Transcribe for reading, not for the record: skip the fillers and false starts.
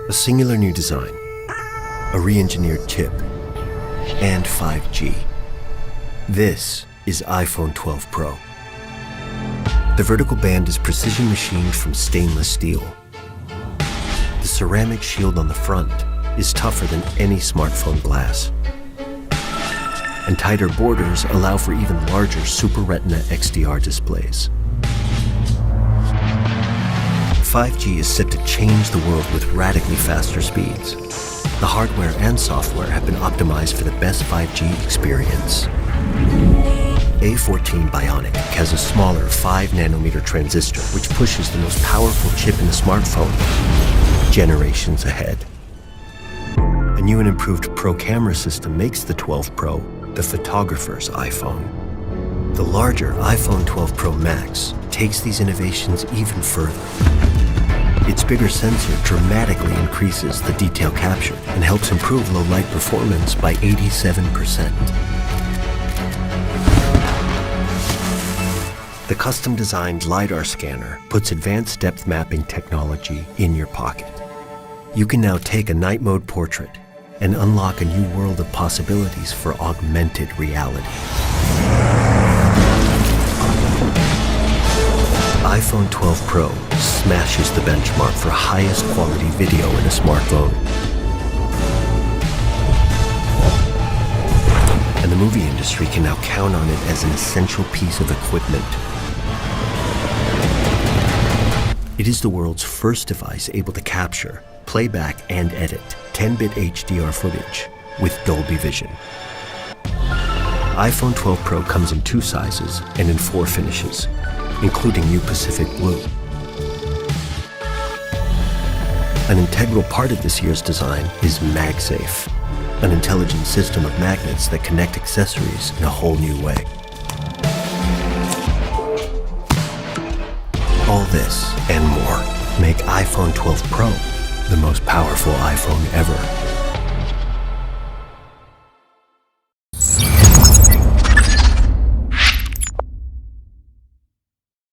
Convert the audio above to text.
A singular new design, a re-engineered chip, and 5G. This is iPhone 12 Pro. The vertical band is precision machined from stainless steel. The ceramic shield on the front is tougher than any smartphone glass. And tighter borders allow for even larger Super Retina XDR displays. 5G is set to change the world with radically faster speeds. The hardware and software have been optimized for the best 5G experience. A14 Bionic has a smaller 5nm transistor which pushes the most powerful chip in the smartphone generations ahead. A new and improved Pro camera system makes the 12 Pro the photographer's iPhone. The larger iPhone 12 Pro Max takes these innovations even further. Its bigger sensor dramatically increases the detail captured and helps improve low light performance by 87%. The custom-designed LiDAR scanner puts advanced depth mapping technology in your pocket. You can now take a night mode portrait and unlock a new world of possibilities for augmented reality. iPhone 12 Pro smashes the benchmark for highest quality video in a smartphone. And the movie industry can now count on it as an essential piece of equipment. It is the world's first device able to capture, playback, and edit 10-bit HDR footage with Dolby Vision. iPhone 12 Pro comes in 2 sizes and in 4 finishes, including new Pacific Blue. An integral part of this year's design is MagSafe, an intelligent system of magnets that connect accessories in a whole new way. All this and more make iPhone 12 Pro the most powerful iPhone ever.